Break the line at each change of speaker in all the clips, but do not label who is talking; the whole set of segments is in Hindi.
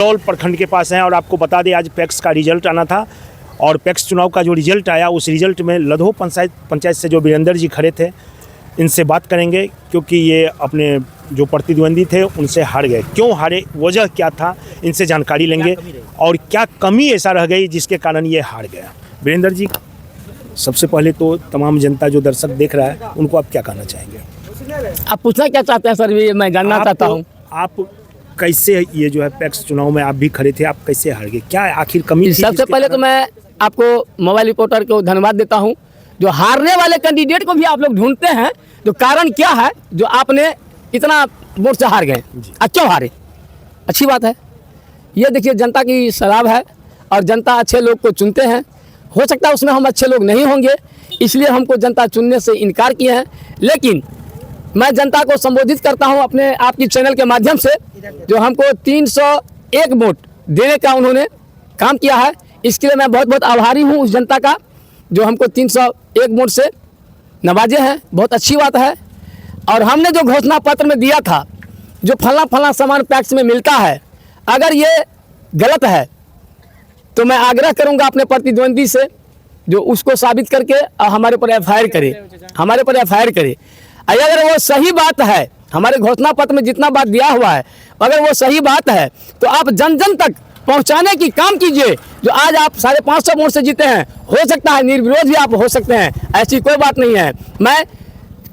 बिरौल प्रखंड के पास हैं और आपको बता दें आज पैक्स का रिजल्ट आना था और पैक्स चुनाव का जो रिजल्ट आया उस रिजल्ट में लधो पंचायत से जो वीरेंद्र जी खड़े थे इनसे बात करेंगे क्योंकि ये अपने जो प्रतिद्वंदी थे उनसे हार गए। क्यों हारे, वजह क्या था, इनसे जानकारी लेंगे और क्या कमी ऐसा रह गई जिसके कारण ये हार गया। वीरेंद्र जी, सबसे पहले तो तमाम जनता जो दर्शक देख रहा है उनको आप क्या कहना चाहेंगे?
आप पूछना क्या चाहते हैं सर? ये मैं जानना चाहता हूँ
आप कैसे ये जो है पैक्स चुनाव में आप भी खड़े थे, आप कैसे हार गए, क्या आखिर कमी थी?
सबसे पहले तो मैं आपको मोबाइल रिपोर्टर को धन्यवाद देता हूँ। जो हारने वाले कैंडिडेट को भी आप लोग ढूंढते हैं, जो कारण क्या है जो आपने इतना वोट से हार गए, क्यों हारे? अच्छी बात है। ये देखिए जनता की शराब है और जनता अच्छे लोग को चुनते हैं। हो सकता है उसमें हम अच्छे लोग नहीं होंगे, इसलिए हमको जनता चुनने से इनकार किए हैं। लेकिन मैं जनता को संबोधित करता हूं अपने आपकी चैनल के माध्यम से, जो हमको 301 वोट देने का उन्होंने काम किया है, इसके लिए मैं बहुत बहुत आभारी हूं उस जनता का जो हमको 301 वोट से नवाजे हैं। बहुत अच्छी बात है। और हमने जो घोषणा पत्र में दिया था जो फला सामान पैक्स में मिलता है, अगर ये गलत है तो मैं आग्रह करूंगा अपने प्रतिद्वंदी से जो उसको साबित करके हमारे ऊपर एफआईआर करे। अगर वो सही बात है, हमारे घोषणा पत्र में जितना बात दिया हुआ है अगर वो सही बात है तो आप जन जन तक पहुंचाने की काम कीजिए। जो आज आप 550 वोट से जीते हैं, हो सकता है निर्विरोध भी आप हो सकते हैं, ऐसी कोई बात नहीं है। मैं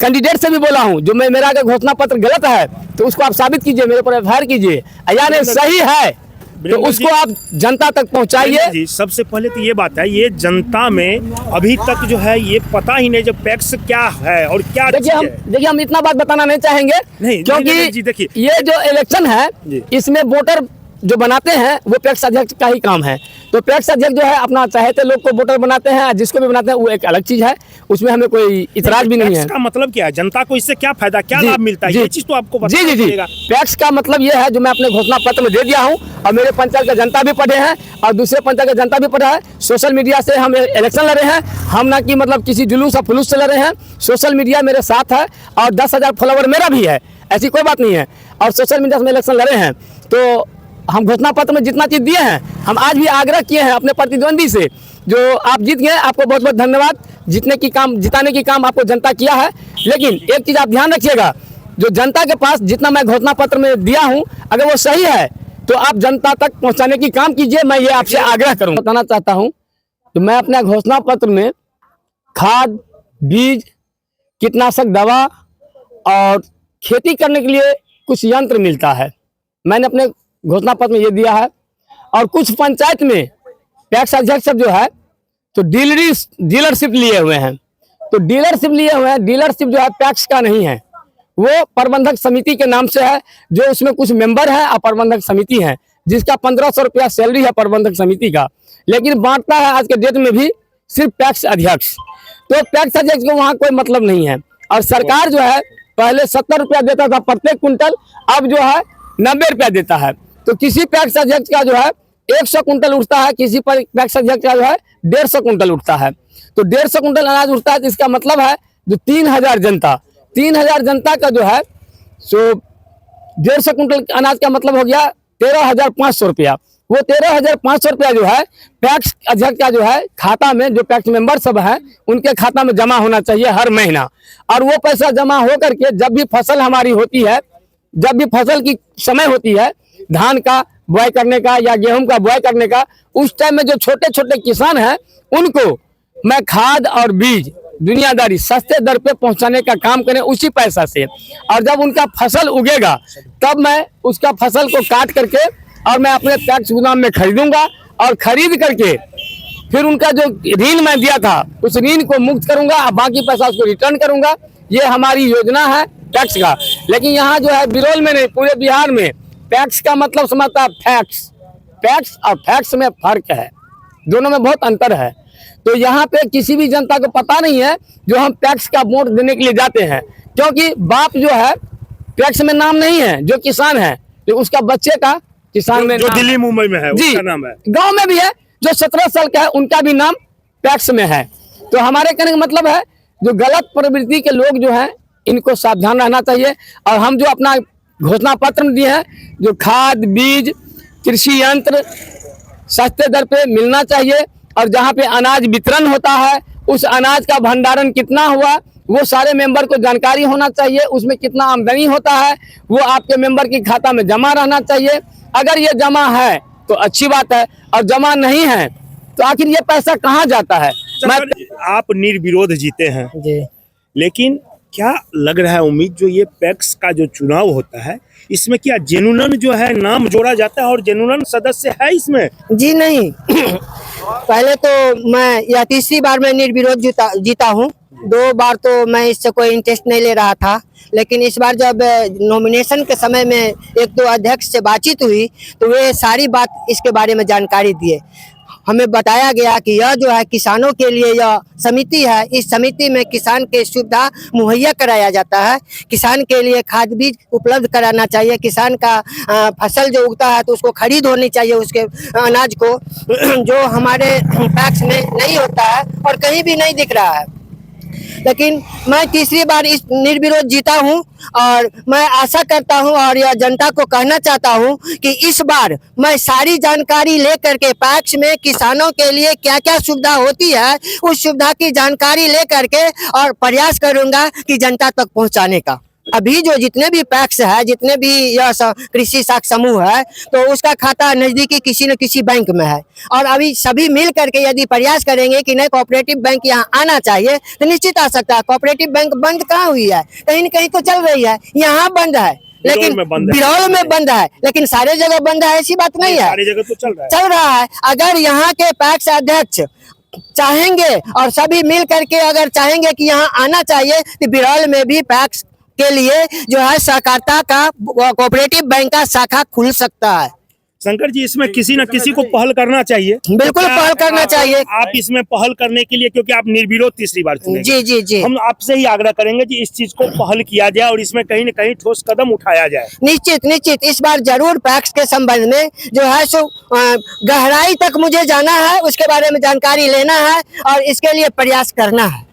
कैंडिडेट से भी बोला हूं जो मेरा अगर घोषणा पत्र गलत है तो उसको आप साबित कीजिए, मेरे ऊपर एफआईआर कीजिए। अगर सही है तो उसको आप जनता तक पहुंचाइए।
सबसे पहले तो ये बात है, ये जनता में अभी तक जो है ये पता ही नहीं जो पैक्स क्या है और क्या।
देखिए हम इतना बात बताना नहीं चाहेंगे क्योंकि
देखिए
ये जो इलेक्शन है इसमें वोटर जो बनाते हैं वो पैक्स अध्यक्ष का ही काम है। तो पैक्स अध्यक्ष जो है अपना चाहते लोग को वोटर बनाते हैं, जिसको भी बनाते हैं वो एक अलग चीज है, उसमें हमें कोई इतराज भी नहीं है।
का मतलब क्या है, जनता को इससे क्या फायदा, क्या लाभ मिलता है, ये चीज तो आपको बताना पड़ेगा।
पैक्स का मतलब ये है जो मैं अपने घोषणा पत्र में दे दिया हूँ और मेरे पंचायत का जनता भी पढ़े हैं और दूसरे पंचायत का जनता भी पढ़ा है। सोशल मीडिया से हम इलेक्शन लड़े हैं, हम ना कि मतलब किसी जुलूस और फुलूस से लड़े हैं। सोशल मीडिया मेरे साथ है और 10,000 फॉलोवर मेरा भी है, ऐसी कोई बात नहीं है। और सोशल मीडिया से इलेक्शन लड़े हैं तो हम घोषणा पत्र में जितना चीज दिए हैं, हम आज भी आग्रह किए हैं अपने प्रतिद्वंदी से जो आप जीत गए, आपको बहुत बहुत धन्यवाद। जिताने की काम आपको जनता किया है। लेकिन एक चीज आप ध्यान रखिएगा, जो जनता के पास जितना मैं घोषणा पत्र में दिया हूं अगर वो सही है तो आप जनता तक पहुंचाने की काम कीजिए। मैं ये आपसे आग्रह करूंगा। बताना चाहता हूं तो मैं अपने घोषणा पत्र में खाद, बीज, कीटनाशक दवा और खेती करने के लिए कुछ यंत्र मिलता है, मैंने अपने घोषणा पत्र में ये दिया है। और कुछ पंचायत में पैक्स अध्यक्ष जो है तो डीलरशिप लिए हुए हैं। तो डीलरशिप जो है पैक्स का नहीं है, वो प्रबंधक समिति के नाम से है, जो उसमें कुछ मेंबर हैं और प्रबंधक समिति है जिसका 1500 रुपया सैलरी है प्रबंधक समिति का। लेकिन बांटता है आज के डेट में भी सिर्फ पैक्स अध्यक्ष। तो पैक्स अध्यक्ष को वहाँ कोई मतलब नहीं है। और सरकार जो है पहले 70 रुपया देता था प्रत्येक कुंटल, अब जो है 90 रुपया देता है। तो किसी पैक्स अध्यक्ष का जो है 100 कुंटल उठता है, किसी पर पैक्स अध्यक्ष का जो है 150 कुंटल उठता है। तो 150 कुंटल अनाज उठता है तो इसका मतलब है जो 3000 जनता का जो है सो 150 कुंटल अनाज का मतलब हो गया 13,500 रुपया। वो 13,500 रुपया जो है पैक्स अध्यक्ष का जो है खाता में, जो पैक्स मेंबर सब है उनके खाता में जमा होना चाहिए हर महीना। और वो पैसा जमा हो करके जब भी फसल हमारी होती है, जब भी फसल की समय होती है धान का बुआई करने का या गेहूं का बुआई करने का, उस टाइम में जो छोटे छोटे किसान हैं उनको मैं खाद और बीज दुनियादारी सस्ते दर पे पहुंचाने का काम करें उसी पैसा से। और जब उनका फसल उगेगा तब मैं उसका फसल को काट करके और मैं अपने पैक्स गोदाम में खरीदूंगा और खरीद करके फिर उनका जो ऋण मैं दिया था उस ऋण को मुक्त करूंगा और बाकी पैसा उसको रिटर्न करूंगा। ये हमारी योजना है पैक्स का। लेकिन यहाँ जो है बिरौल में नहीं, पूरे बिहार में पैक्स का मतलब समझता है फैक्स। पैक्स और फैक्स में फर्क है, दोनों में बहुत अंतर है। तो यहाँ पे किसी भी जनता को पता नहीं है जो हम पैक्स का वोट देने के लिए जाते हैं, क्योंकि बाप जो है पैक्स में नाम नहीं है, जो किसान है तो उसका बच्चे का किसान में
जो दिल्ली मुंबई में है उसका नाम है,
गांव में भी है, जो 17 साल का है उनका भी नाम पैक्स में है। तो हमारे कहने का मतलब है जो गलत प्रवृत्ति के लोग जो हैं इनको सावधान रहना चाहिए। और हम जो अपना घोषणा पत्र में दिए हैं, जो खाद, बीज, कृषि यंत्र सस्ते दर पे मिलना चाहिए, और जहाँ पे अनाज वितरण होता है उस अनाज का भंडारण कितना हुआ वो सारे मेंबर को जानकारी होना चाहिए। उसमें कितना आमदनी होता है वो आपके मेंबर की खाता में जमा रहना चाहिए। अगर ये जमा है तो अच्छी बात है, और जमा नहीं है तो आखिर ये पैसा कहाँ जाता है।
आप निर्विरोध जीते हैं
जी।
लेकिन क्या लग रहा है उम्मीद जो ये पैक्स का जो चुनाव होता है इसमें क्या जेनुइन जो है नाम जोड़ा जाता है और जेनुइन सदस्य है इसमें?
जी नहीं पहले तो मैं यह तीसरी बार मैं निर्विरोध जीता हूँ। 2 बार तो मैं इससे कोई इंटरेस्ट नहीं ले रहा था, लेकिन इस बार जब नॉमिनेशन के समय में 1-2 अध्यक्ष से बातचीत हुई तो वे सारी बात इसके बारे में जानकारी दिए। हमें बताया गया कि यह जो है किसानों के लिए यह समिति है, इस समिति में किसान के सुविधा मुहैया कराया जाता है। किसान के लिए खाद बीज उपलब्ध कराना चाहिए, किसान का फसल जो उगता है तो उसको खरीद होनी चाहिए उसके अनाज को जो हमारे पैक्स में नहीं होता है और कहीं भी नहीं दिख रहा है। लेकिन मैं तीसरी बार इस निर्विरोध जीता हूं और मैं आशा करता हूं और यह जनता को कहना चाहता हूं कि इस बार मैं सारी जानकारी लेकर के पैक्स में किसानों के लिए क्या क्या सुविधा होती है उस सुविधा की जानकारी लेकर के और प्रयास करूंगा कि जनता तक पहुंचाने का। अभी जो जितने भी पैक्स है, जितने भी यह कृषि साख समूह है तो उसका खाता नजदीकी किसी न किसी बैंक में है, और अभी सभी मिल करके यदि प्रयास करेंगे कि नहीं कोऑपरेटिव बैंक यहाँ आना चाहिए तो निश्चित आ सकता है। कोऑपरेटिव बैंक बंद कहाँ हुई है, कहीं न कहीं तो चल रही है, यहाँ बंद है लेकिन बिरौल में बंद है, लेकिन सारे जगह बंद है ऐसी बात नहीं है,
सारी जगह तो
चल रहा है। अगर यहाँ के पैक्स अध्यक्ष चाहेंगे और सभी मिल करके अगर चाहेंगे कि यहाँ आना चाहिए तो बिरौल में भी पैक्स के लिए जो है सहकारिता का कोऑपरेटिव बैंक का शाखा खुल सकता है।
शंकर जी इसमें किसी न किसी को पहल करना चाहिए।
बिल्कुल पहल करना चाहिए।
आप इसमें पहल करने के लिए, क्योंकि आप निर्विरोध तीसरी बार चुने,
जी जी जी,
हम आपसे ही आग्रह करेंगे कि इस चीज को पहल किया जाए और इसमें कहीं न कहीं ठोस कदम उठाया जाए।
निश्चित निश्चित इस बार जरूर पैक्स के संबंध में जो है सो गहराई तक मुझे जाना है, उसके बारे में जानकारी लेना है और इसके लिए प्रयास करना है।